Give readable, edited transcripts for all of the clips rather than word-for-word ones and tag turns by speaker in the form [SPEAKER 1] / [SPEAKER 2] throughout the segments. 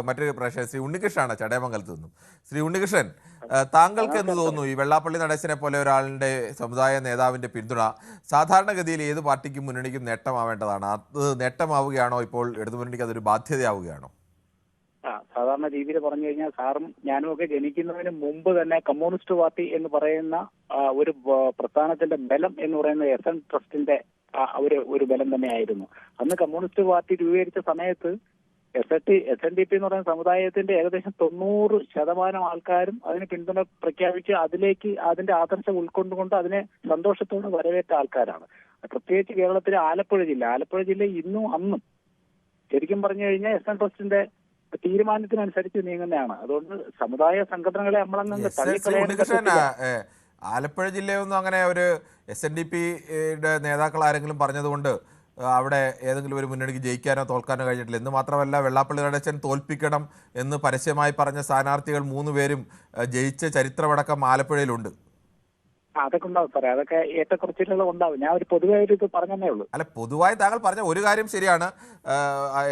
[SPEAKER 1] മറ്റൊരു പ്രേക്ഷകൻ ശ്രീ ഉണ്ണികൃഷ്ണനാണ് ചടയമംഗലത്ത് നിന്നും. ശ്രീ ഉണ്ണികൃഷ്ണൻ, താങ്കൾക്ക് എന്ത് തോന്നുന്നു ഈ വെള്ളാപ്പള്ളി നടേശനെ പോലെ ഒരാളുടെ സമുദായ നേതാവിന്റെ പിന്തുണ സാധാരണഗതിയിൽ ഏത് പാർട്ടിക്കും മുന്നണിക്കും നേട്ടമാവേണ്ടതാണ്? അത് നേട്ടമാവുകയാണോ? ഇപ്പോൾ ഇടതുമുന്നണിക്ക് അതൊരു ബാധ്യതയാവുകയാണോ?
[SPEAKER 2] സാധാരണ രീതിയിൽ പറഞ്ഞു കഴിഞ്ഞാൽ സാറും ഞാനും ഒക്കെ ജനിക്കുന്നതിന് മുമ്പ് തന്നെ കമ്മ്യൂണിസ്റ്റ് പാർട്ടി എന്ന് പറയുന്ന ഒരു പ്രസ്ഥാനത്തിന്റെ ബലം എന്ന് പറയുന്നത് എസ്.എൻ. ട്രസ്റ്റിന്റെ ഒരു ബലം തന്നെയായിരുന്നു. അന്ന് കമ്മ്യൂണിസ്റ്റ് പാർട്ടി രൂപീകരിച്ച സമയത്ത് എസ്.എൻ.ഡി.പി എന്ന് പറയുന്ന സമുദായത്തിന്റെ ഏകദേശം 90% ആൾക്കാരും അതിന് പിന്തുണ പ്രഖ്യാപിച്ച് അതിന്റെ ആദർശം ഉൾക്കൊണ്ടുകൊണ്ട് അതിനെ സന്തോഷത്തോടെ വരവേറ്റ ആൾക്കാരാണ്. പ്രത്യേകിച്ച് കേരളത്തിലെ ആലപ്പുഴ ജില്ല ഇന്നും അന്നും ശരിക്കും പറഞ്ഞു കഴിഞ്ഞാൽ എസ്.എൻ. ട്രസ്റ്റിന്റെ തീരുമാനത്തിനനുസരിച്ച് നീങ്ങുന്നതാണ്. അതുകൊണ്ട് സമുദായ സംഘടനകളെ നമ്മളങ്ങ് തള്ളിക്കളയാൻ.
[SPEAKER 1] ആലപ്പുഴ ജില്ലയൊന്നും അങ്ങനെ ഒരു SNDP-യുടെ നേതാക്കൾ ആരെങ്കിലും പറഞ്ഞതുകൊണ്ട് അവിടെ ഏതെങ്കിലും ഒരു മുന്നണിക്ക് ജയിക്കാനോ തോൽക്കാനോ കഴിഞ്ഞിട്ടില്ല. എന്ന് മാത്രമല്ല, വെള്ളാപ്പള്ളി നടേശൻ തോൽപ്പിക്കണം എന്ന് പരസ്യമായി പറഞ്ഞ സ്ഥാനാർത്ഥികൾ 3 പേരും ജയിച്ച ചരിത്രമടക്കം ആലപ്പുഴയിലുണ്ട്.
[SPEAKER 2] അതൊക്കെ ഉണ്ടാവും സാറേ, അതൊക്കെ ഏറ്റക്കുറച്ചിലുകൾ ഉണ്ടാവും. ഞാൻ ഒരു പൊതുവായിട്ട് ഇത് പറഞ്ഞതേ ഉള്ളൂ.
[SPEAKER 1] അല്ല, പൊതുവായി താങ്കൾ പറഞ്ഞ ഒരു കാര്യം ശരിയാണ്.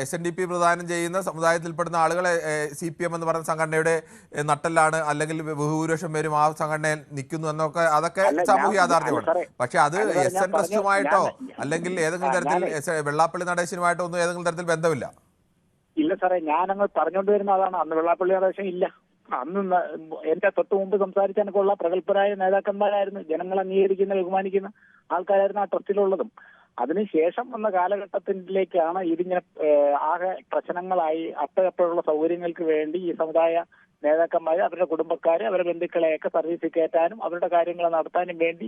[SPEAKER 1] SNDP പ്രദാനം ചെയ്യുന്ന സമുദായത്തിൽപ്പെടുന്ന ആളുകളെ CPM എന്ന് പറയുന്ന സംഘടനയുടെ നട്ടെല്ലാണ്, അല്ലെങ്കിൽ ബഹുഭൂരിപക്ഷം പേരും ആ സംഘടനയിൽ നിൽക്കുന്നു എന്നൊക്കെ, അതൊക്കെ സാമൂഹ്യ യാഥാർത്ഥ്യമാണ്. പക്ഷെ അത് SN ട്രസ്റ്റുമായിട്ടോ അല്ലെങ്കിൽ ഏതെങ്കിലും തരത്തിൽ വെള്ളാപ്പള്ളി നടേശനുമായിട്ടോ ഒന്നും ഏതെങ്കിലും തരത്തിൽ ബന്ധമില്ല.
[SPEAKER 2] ഇല്ല സാറേ, ഞാനങ്ങ് പറഞ്ഞുകൊണ്ട് വരുന്ന അതാണ്. അന്ന് വെള്ളാപ്പള്ളി നടേശൻ ഇല്ല. അന്ന് എന്റെ തൊട്ട് മുമ്പ് സംസാരിക്കാനൊക്കെയുള്ള പ്രഗത്ഭരായ നേതാക്കന്മാരായിരുന്നു, ജനങ്ങൾ അംഗീകരിക്കുന്ന ബഹുമാനിക്കുന്ന ആൾക്കാരായിരുന്നു ആ ട്രസ്റ്റിലുള്ളതും. അതിനുശേഷം വന്ന കാലഘട്ടത്തിലേക്കാണ് ഇതിങ്ങനെ ആകെ പ്രശ്നങ്ങളായി. അപ്പോഴുള്ള സൗകര്യങ്ങൾക്ക് വേണ്ടി ഈ സമുദായ നേതാക്കന്മാർ അവരുടെ കുടുംബക്കാരെ അവരുടെ ബന്ധുക്കളെയൊക്കെ സർവീസിൽ കയറ്റാനും അവരുടെ കാര്യങ്ങൾ നടത്താനും വേണ്ടി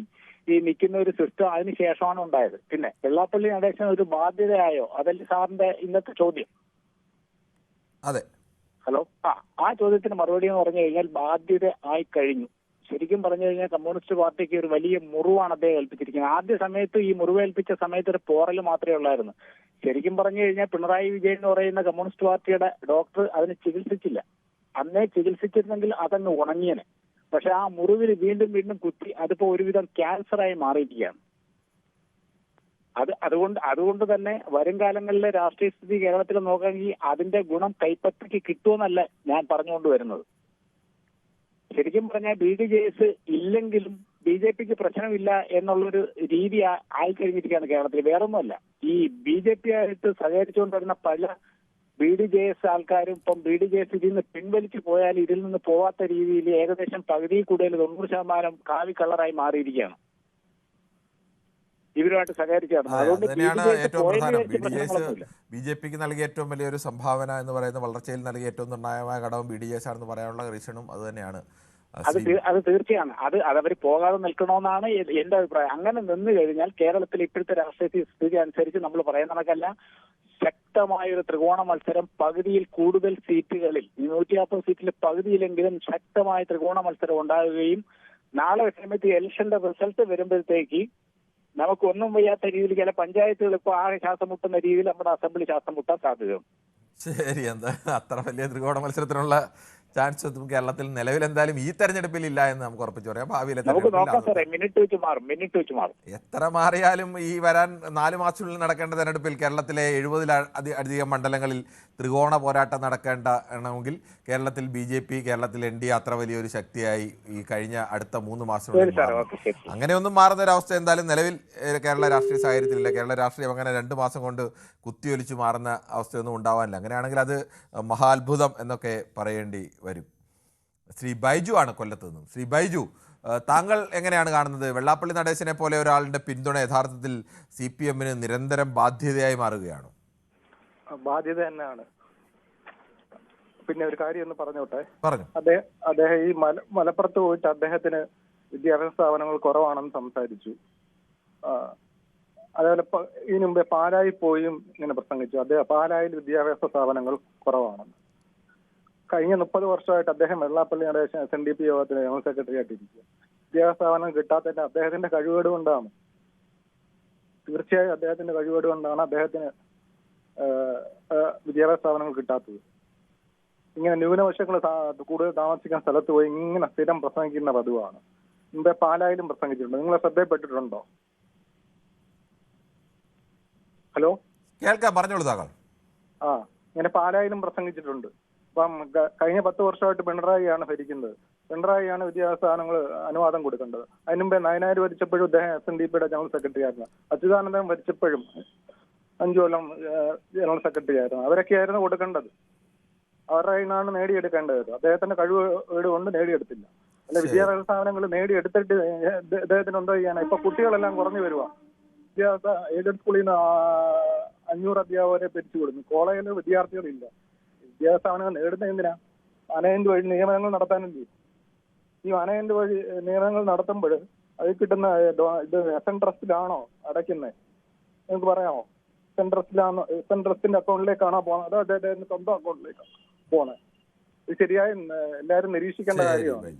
[SPEAKER 2] ഈ നിൽക്കുന്ന ഒരു സിസ്റ്റം അതിനുശേഷമാണ് ഉണ്ടായത്. പിന്നെ വെള്ളാപ്പള്ളി നടേശൻ ഒരു ബാധ്യതയായോ? അതല്ലേ സാറിന്റെ ഇന്നത്തെ ചോദ്യം?
[SPEAKER 1] അതെ.
[SPEAKER 2] ഹലോ, ആ ചോദ്യത്തിന് മറുപടി എന്ന് പറഞ്ഞു കഴിഞ്ഞാൽ ബാധ്യത ആയി കഴിഞ്ഞു. ശരിക്കും പറഞ്ഞു കഴിഞ്ഞാൽ കമ്മ്യൂണിസ്റ്റ് പാർട്ടിക്ക് ഒരു വലിയ മുറിവാണ് അദ്ദേഹം ഏൽപ്പിച്ചിരിക്കുന്നത്. ആദ്യ സമയത്ത് ഈ മുറിവേൽപ്പിച്ച സമയത്ത് ഒരു പോറൽ മാത്രമേ ഉള്ളായിരുന്നു. ശരിക്കും പറഞ്ഞു കഴിഞ്ഞാൽ പിണറായി വിജയൻ എന്ന് പറയുന്ന കമ്മ്യൂണിസ്റ്റ് പാർട്ടിയുടെ ഡോക്ടർ അതിനെ ചികിത്സിച്ചില്ല. അന്നേ ചികിത്സിച്ചിരുന്നെങ്കിൽ അതങ്ങ് ഉണങ്ങിയനെ. പക്ഷെ ആ മുറിവിൽ വീണ്ടും വീണ്ടും കുത്തി അതിപ്പോ ഒരുവിധം ക്യാൻസറായി മാറിയിരിക്കുകയാണ്. അതുകൊണ്ട് തന്നെ വരും കാലങ്ങളിലെ രാഷ്ട്രീയ സ്ഥിതി കേരളത്തിൽ നോക്കുകയാണെങ്കിൽ അതിന്റെ ഗുണം കൈപ്പറ്റിക്ക് കിട്ടുമെന്നല്ല ഞാൻ പറഞ്ഞുകൊണ്ടുവരുന്നത്. ശരിക്കും പറഞ്ഞാൽ BDJS ഇല്ലെങ്കിലും BJPക്ക് പ്രശ്നമില്ല എന്നുള്ളൊരു രീതി ആയിക്കഴിഞ്ഞിരിക്കുകയാണ് കേരളത്തിൽ. വേറൊന്നുമല്ല, ഈ BJP ആയിട്ട് സഹകരിച്ചുകൊണ്ടിരുന്ന പല BDJS ആൾക്കാരും ഇപ്പം BDJS ഇതിൽ നിന്ന് പിൻവലിച്ചു പോയാൽ ഇതിൽ നിന്ന് പോവാത്ത രീതിയിൽ ഏകദേശം പകുതിയിൽ കൂടുതൽ 90% കാവി കളറായി മാറിയിരിക്കുകയാണ് ഇവരുമായിട്ട് സഹകരിച്ചാണ്. അതുകൊണ്ട്
[SPEAKER 1] ഏറ്റവും പ്രധാനം BJPക്ക് നൽകിയ ഏറ്റവും വലിയൊരു സംഭാവന എന്ന് പറയുന്നത്, വളർച്ചയിൽ നൽകിയ ഏറ്റവും നിർണായകമായ ഘടകം BDJS ആണെന്ന് പറയാനുള്ള റീസണും അത് തന്നെയാണ്.
[SPEAKER 2] അത് തീർച്ചയാണ്. അതവർ പോകാതെ നിൽക്കണമെന്നാണ് എന്റെ അഭിപ്രായം. അങ്ങനെ നിന്ന് കഴിഞ്ഞാൽ കേരളത്തിൽ ഇപ്പോഴത്തെ രാഷ്ട്രീയ സ്ഥിതി അനുസരിച്ച് നമ്മൾ പറയുന്ന കണക്കല്ല, ശക്തമായൊരു ത്രികോണ മത്സരം, പകുതിയിൽ കൂടുതൽ സീറ്റുകളിൽ 150 സീറ്റിൽ പകുതിയിലെങ്കിലും ശക്തമായ ത്രികോണ മത്സരം ഉണ്ടാകുകയും നാളെ സമയത്ത് ഇലക്ഷന്റെ റിസൾട്ട് വരുമ്പോഴത്തേക്ക് നമുക്കൊന്നും വയ്യാത്ത രീതിയിൽ ചില പഞ്ചായത്തുകൾ ഇപ്പോൾ ആകെ ശ്വാസം മുട്ടുന്ന രീതിയിൽ നമ്മുടെ അസംബ്ലി ശ്വാസം മുട്ടാൻ സാധ്യതയുണ്ട്.
[SPEAKER 1] ശരി, എന്താ അത്ര വലിയ ത്രികോണ മത്സരത്തിനുള്ള ചാൻസ് ഒന്നും കേരളത്തിൽ നിലവിൽ എന്തായാലും ഈ തെരഞ്ഞെടുപ്പിൽ ഇല്ല എന്ന് നമുക്ക് ഉറപ്പിച്ചു പറയാം. ഭാവിയിലെ എത്ര മാറിയാലും ഈ വരാൻ 4 മാസത്തിനുള്ളിൽ നടക്കേണ്ട തെരഞ്ഞെടുപ്പിൽ കേരളത്തിലെ 70-അധികം മണ്ഡലങ്ങളിൽ ത്രികോണ പോരാട്ടം നടക്കേണ്ടണമെങ്കിൽ കേരളത്തിൽ BJP, കേരളത്തിൽ NDA അത്ര വലിയൊരു ശക്തിയായി ഈ കഴിഞ്ഞ അടുത്ത 3 മാസത്തിനുള്ളിൽ അങ്ങനെയൊന്നും മാറുന്ന ഒരവസ്ഥ എന്തായാലും നിലവിൽ കേരള രാഷ്ട്രീയ സാഹചര്യത്തിലില്ല. കേരള രാഷ്ട്രീയം അങ്ങനെ 2 മാസം കൊണ്ട് കുത്തിയൊലിച്ചു മാറുന്ന അവസ്ഥയൊന്നും ഉണ്ടാവാനില്ല. അങ്ങനെയാണെങ്കിൽ അത് മഹാത്ഭുതം എന്നൊക്കെ പറയേണ്ടി വരും. ശ്രീ ബൈജു ആണ് കൊല്ലത്ത് നിന്നും. ശ്രീ ബൈജു, താങ്കൾ എങ്ങനെയാണ് കാണുന്നത്? വെള്ളാപ്പള്ളി നടേശനെ പോലെ ഒരാളുടെ പിന്തുണ യഥാർത്ഥത്തിൽ CPM-ന് നിരന്തരം ബാധ്യതയായി മാറുകയാണോ?
[SPEAKER 3] ബാധ്യത തന്നെയാണ്. പിന്നെ ഒരു കാര്യം ഒന്ന് പറഞ്ഞോട്ടെ.
[SPEAKER 1] പറഞ്ഞു.
[SPEAKER 3] അദ്ദേഹം ഈ മലപ്പുറത്ത് പോയിട്ട് അദ്ദേഹത്തിന് വിദ്യാഭ്യാസ സ്ഥാപനങ്ങൾ കുറവാണെന്ന് സംസാരിച്ചു. അതേപോലെ ഇതിനു മുമ്പേ പാലായി പോയും ഇങ്ങനെ പ്രസംഗിച്ചു. അദ്ദേഹം പാലായിൽ വിദ്യാഭ്യാസ സ്ഥാപനങ്ങൾ കുറവാണെന്ന്. കഴിഞ്ഞ 30 വർഷമായിട്ട് അദ്ദേഹം വെള്ളാപ്പള്ളി നടേശൻ SNDP യോഗത്തിന് ജനറൽ സെക്രട്ടറി ആയിട്ടിരിക്കുക. വിദ്യാഭ്യാസ സ്ഥാപനം കിട്ടാത്തതിന്റെ അദ്ദേഹത്തിന്റെ കഴിവേട് കൊണ്ടാണ്. തീർച്ചയായും അദ്ദേഹത്തിന്റെ കഴിവേട് കൊണ്ടാണ് അദ്ദേഹത്തിന് വിദ്യാഭ്യാസ സ്ഥാപനങ്ങൾ കിട്ടാത്തത്. ഇങ്ങനെ ന്യൂനപക്ഷങ്ങൾ കൂടുതൽ താമസിക്കുന്ന സ്ഥലത്ത് പോയി ഇങ്ങനെ സ്ഥിരം പ്രസംഗിക്കുന്ന പതിവാണ്. മുമ്പേ പാലായിലും പ്രസംഗിച്ചിട്ടുണ്ട്. നിങ്ങളെ ശ്രദ്ധയിൽപ്പെട്ടിട്ടുണ്ടോ? ഹലോ,
[SPEAKER 1] കേൾക്കാം, പറഞ്ഞോളൂ താങ്കൾ.
[SPEAKER 3] ഇങ്ങനെ പാലായിലും പ്രസംഗിച്ചിട്ടുണ്ട്. അപ്പം കഴിഞ്ഞ 10 വർഷമായിട്ട് പിണറായിയാണ് ഭരിക്കുന്നത്. പിണറായിയാണ് വിദ്യാഭ്യാസ സ്ഥാനങ്ങൾ അനുവാദം കൊടുക്കേണ്ടത്. അതിനുമുമ്പേ നയനാർ ഭരിച്ചപ്പോഴും അദ്ദേഹം SNDPയുടെ ജനറൽ സെക്രട്ടറി ആയിരുന്നു. അച്യുതാനന്ദൻ ഭരിച്ചപ്പോഴും 5 കൊല്ലം ജനറൽ സെക്രട്ടറി ആയിരുന്നു. അവരൊക്കെയായിരുന്നു കൊടുക്കേണ്ടത്. അവരുടെ കയ്യിൽ നിന്നാണ് നേടിയെടുക്കേണ്ടത്. അദ്ദേഹത്തിന്റെ കഴിവ് കൊണ്ട് നേടിയെടുത്തില്ല. അല്ലെ, വിദ്യാഭ്യാസ സ്ഥാപനങ്ങൾ നേടിയെടുത്തിട്ട് അദ്ദേഹത്തിന് എന്തോ ചെയ്യാനാ? ഇപ്പൊ കുട്ടികളെല്ലാം കുറഞ്ഞു വരുവാ. വിദ്യാഭ്യാസ എയ്ഡഡ് സ്കൂളിൽ നിന്ന് 500 അധ്യാപകരെ പിരിച്ചു കൊടുക്കുന്നു. കോളേജിൽ വിദ്യാർത്ഥികളില്ല. വിദ്യാഭ്യാസ സ്ഥാപനങ്ങൾ നേടുന്ന എന്തിനാ? മാനേജ്മെന്റ് വഴി നിയമനങ്ങൾ നടത്താനില്ലേ? ഈ മാനേജ്മെന്റ് വഴി നിയമനങ്ങൾ നടത്തുമ്പോൾ അതിൽ കിട്ടുന്ന ഇത് എസ്എൻ ട്രസ്റ്റിലാണോ അടയ്ക്കുന്നത്? നിങ്ങൾക്ക് പറയാമോ? എസ്എൻ ട്രസ്റ്റിന്റെ അക്കൗണ്ടിലേക്കാണോ പോകുന്നത്, അതോ അദ്ദേഹത്തിന്റെ സ്വന്തം അക്കൗണ്ടിലേക്കാണോ പോകുന്നത്? ഇത് ശരിയായി എല്ലാവരും നിരീക്ഷിക്കേണ്ട കാര്യമാണ്.